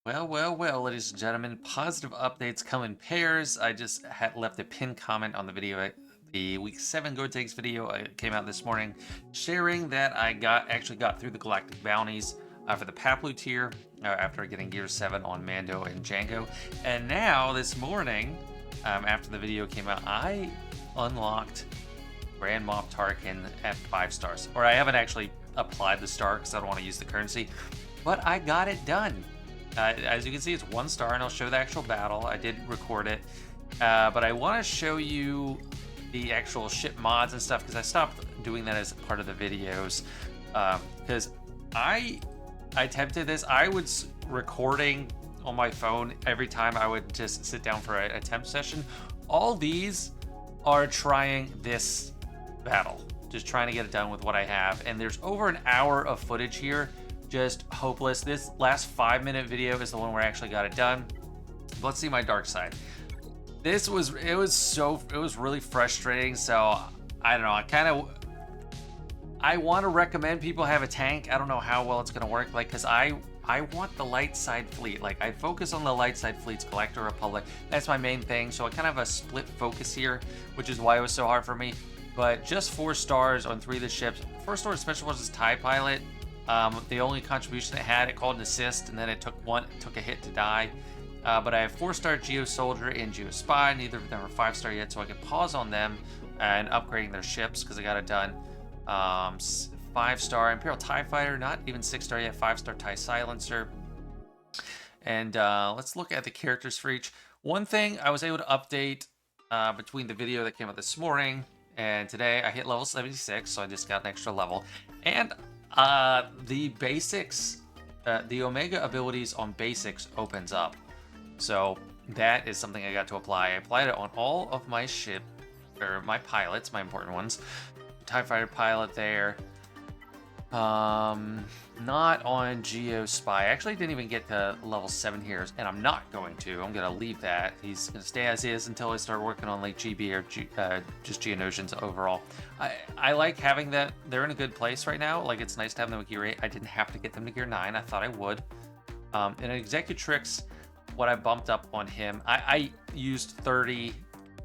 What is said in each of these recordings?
Well, ladies and gentlemen, positive updates come in pairs. I just had left a pinned comment on the video, the week 7 Gotenks video came out this morning, sharing that I actually got through the galactic bounties for the Paplu tier after getting Gear 7 on Mando and Django. And now, this morning, after the video came out, I unlocked Grand Moff Tarkin at 5 stars. Or I haven't actually applied the star because I don't want to use the currency, but I got it done. As you can see, it's 1 star, and I'll show the actual battle. I did record it, but I want to show you the actual ship mods and stuff because I stopped doing that as part of the videos. Because I attempted this. I was recording on my phone every time I would just sit down for an attempt session. All these are trying this battle, just trying to get it done with what I have, and there's over an hour of footage here. Just hopeless. This last 5-minute video is the one where I actually got it done. But let's see my dark side. It was really frustrating. So I don't know. I want to recommend people have a tank. I don't know how well it's gonna work. Because I want the light side fleet. I focus on the light side fleets, Galactic Republic. That's my main thing. So I kind of have a split focus here, which is why it was so hard for me. But just 4 stars on 3 of the ships. 4 stars special forces TIE pilot. The only contribution it had, it called an assist, and then it took a hit to die. But I have 4-star Geo Soldier and Geo Spy. Neither of them are 5-star yet, so I can pause on them and upgrading their ships because I got it done. 5-star Imperial TIE Fighter, not even 6-star yet. 5-star TIE Silencer. And let's look at the characters for each. One thing I was able to update between the video that came out this morning and today, I hit level 76, so I just got an extra level. And the basics, the Omega abilities on basics opens up. So that is something I got to apply. I applied it on all of my my pilots, my important ones. TIE Fighter pilot there. Not on Geo Spy. I actually didn't even get to level 7 here, and I'm not going to. I'm going to leave that. He's going to stay as is until I start working on GB or just Geonosians overall. I like having that. They're in a good place right now. It's nice to have them at Gear 8. I didn't have to get them to Gear 9. I thought I would. In Executrix, what I bumped up on him, I used 30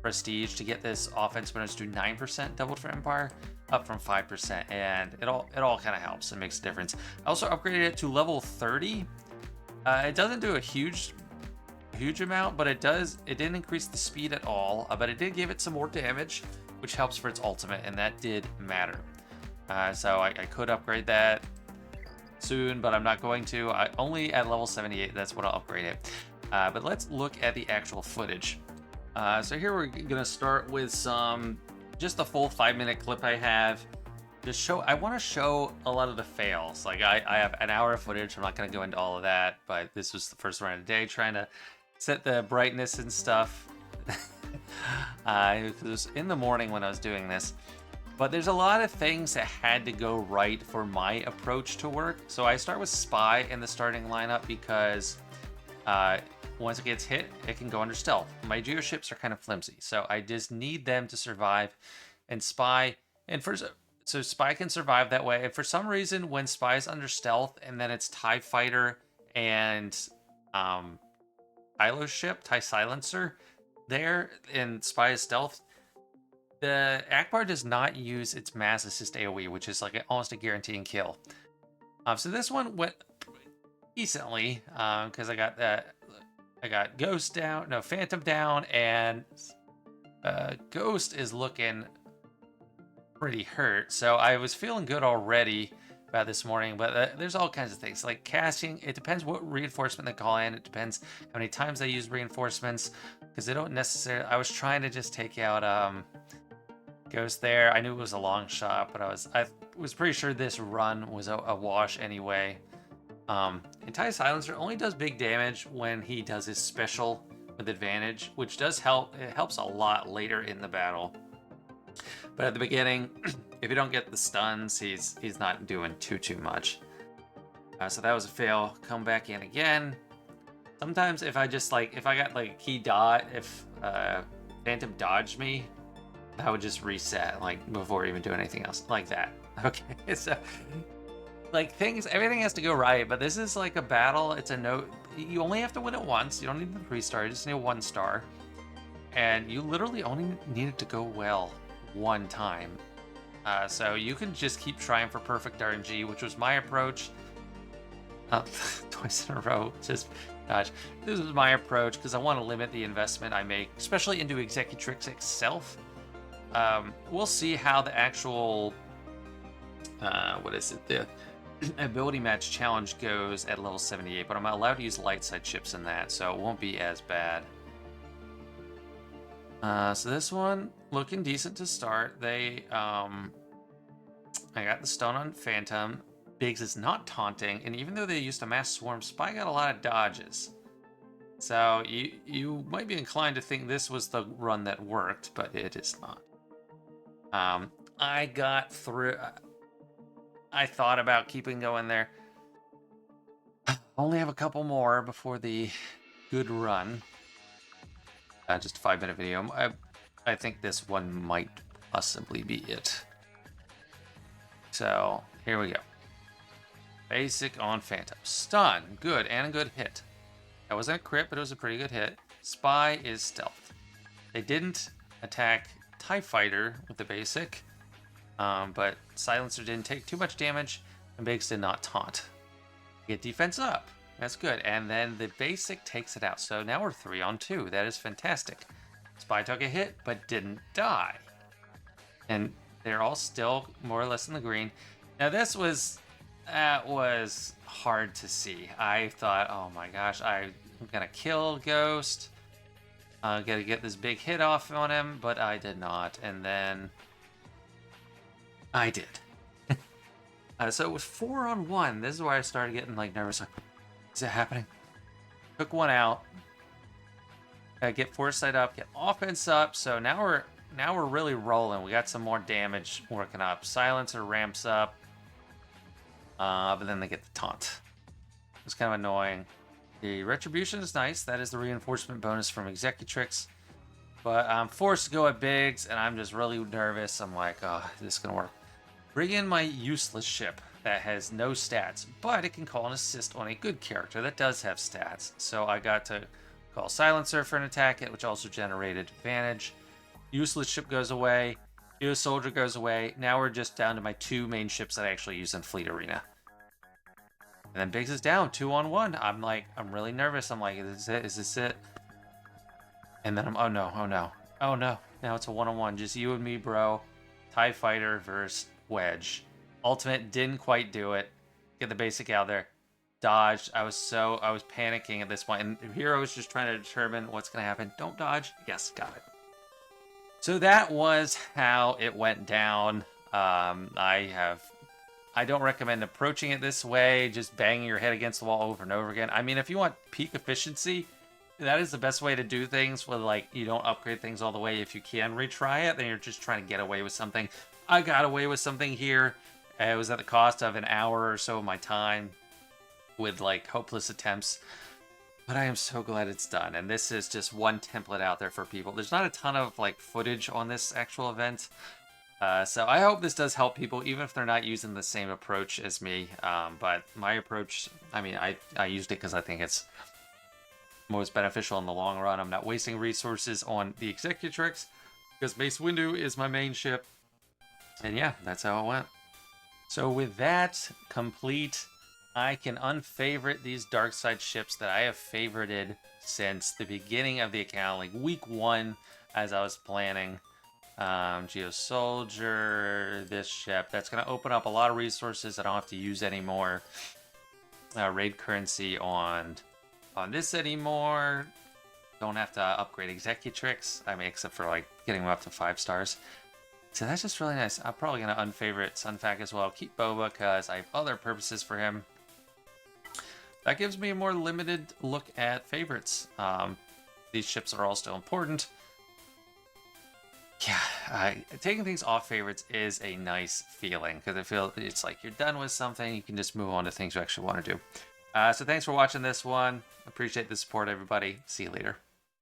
Prestige to get this offense bonus to 9% doubled for Empire, up from 5%, and it all kind of helps and makes a difference. I also upgraded it to level 30. It doesn't do a huge amount, but it didn't increase the speed at all, but it did give it some more damage, which helps for its ultimate, and that did matter. So I could upgrade that soon, but I'm not going to. Only at level 78, that's what I'll upgrade it. But let's look at the actual footage. So here we're gonna start with just the full 5-minute clip I have. I want to show a lot of the fails. I have an hour of footage. I'm not going to go into all of that, but this was the first round of the day, trying to set the brightness and stuff. It was in the morning when I was doing this, but there's a lot of things that had to go right for my approach to work. So I start with Spy in the starting lineup because once it gets hit, it can go under stealth. My Geo ships are kind of flimsy, so I just need them to survive. And Spy, so Spy can survive that way. And for some reason, when Spy is under stealth, and then it's TIE Fighter and Kylo's ship, TIE Silencer, there, and Spy is stealth, the Akbar does not use its mass assist AoE, which is almost a guaranteeing kill. So this one went decently because I got Ghost down, no, Phantom down, and Ghost is looking pretty hurt. So I was feeling good already about this morning, but there's all kinds of things. Casting, it depends what reinforcement they call in. It depends how many times they use reinforcements, because they don't necessarily... I was trying to just take out Ghost there. I knew it was a long shot, but I was pretty sure this run was a wash anyway. And TIE Silencer only does big damage when he does his special with advantage, which does help. It helps a lot later in the battle. But at the beginning, if you don't get the stuns, he's not doing too much. So that was a fail. Come back in again. Sometimes if I got a key dot, if Phantom dodged me, I would just reset before even doing anything else like that. Okay, so everything has to go right, but this is a battle. It's a You only have to win it once. You don't need the 3-star. You just need a 1-star. And you literally only need it to go well one time. So you can just keep trying for perfect RNG, which was my approach. Twice in a row. Just, gosh, this was my approach because I want to limit the investment I make, especially into Executrix itself. We'll see how the actual, what is it, the ability match challenge goes at level 78, but I'm allowed to use light side chips in that, so it won't be as bad. So this one looking decent to start. I got the stone on Phantom. Biggs is not taunting, and even though they used a mass swarm, Spy got a lot of dodges. So you might be inclined to think this was the run that worked, but it is not. I got through. I thought about keeping going there. Only have a couple more before the good run. Just a 5-minute video. I think this one might possibly be it. So here we go. Basic on Phantom. Stun. Good, and a good hit. That wasn't a crit, but it was a pretty good hit. Spy is stealth. They didn't attack TIE Fighter with the basic, but Silencer didn't take too much damage, and Biggs did not taunt. Get defense up. That's good. And then the basic takes it out. So now we're 3 on 2. That is fantastic. Spy took a hit, but didn't die. And they're all still more or less in the green. Now that was hard to see. I thought, oh my gosh, I'm gonna kill Ghost. Gotta get this big hit off on him, but I did not. And then I did. So it was 4 on 1. This is where I started getting like nervous. Like, is it happening? Took one out. Get foresight up, get offense up. So now we're really rolling. We got some more damage working up. Silencer ramps up, but then they get the taunt. It's kind of annoying. The retribution is nice. That is the reinforcement bonus from Executrix. But I'm forced to go at Biggs, and I'm just really nervous. I'm like, oh, is this gonna work? Bring in my useless ship that has no stats, but it can call an assist on a good character that does have stats. So I got to call Silencer for an attack hit, which also generated advantage. Useless ship goes away. US Soldier goes away. Now we're just down to my 2 main ships that I actually use in Fleet Arena. And then Biggs is down 2 on 1. I'm really nervous. I'm like, is this it? Is this it? And then oh no. Now it's a 1-on-1. Just you and me, bro. TIE Fighter versus Wedge. Ultimate didn't quite do it. Get the basic out there. Dodged. I was panicking at this point. And here I was just trying to determine what's going to happen. Don't dodge. Yes, got it. So that was how it went down. I don't recommend approaching it this way, just banging your head against the wall over and over again. I mean, if you want peak efficiency, that is the best way to do things, where like you don't upgrade things all the way. If you can retry it, then you're just trying to get away with something. I got away with something here. It was at the cost of an hour or so of my time with like hopeless attempts. But I am so glad it's done. And this is just one template out there for people. There's not a ton of like footage on this actual event. So I hope this does help people, even if they're not using the same approach as me. But my approach, I mean, I used it because I think it's most beneficial in the long run. I'm not wasting resources on the Executrix because Mace Windu is my main ship. And yeah, that's how it went. So with that complete, I can unfavorite these dark side ships that I have favorited since the beginning of the account, like week 1 as I was planning. Geo Soldier, this ship, that's going to open up a lot of resources I don't have to use anymore. Raid currency on this anymore. Don't have to upgrade Executrix. I mean, except for like getting them up to 5 stars. So that's just really nice. I'm probably going to unfavorite Sunfac as well. Keep Boba because I have other purposes for him. That gives me a more limited look at favorites. These ships are all still important. Yeah, taking things off favorites is a nice feeling because I feel it's like you're done with something. You can just move on to things you actually want to do. So thanks for watching this one. Appreciate the support, everybody. See you later.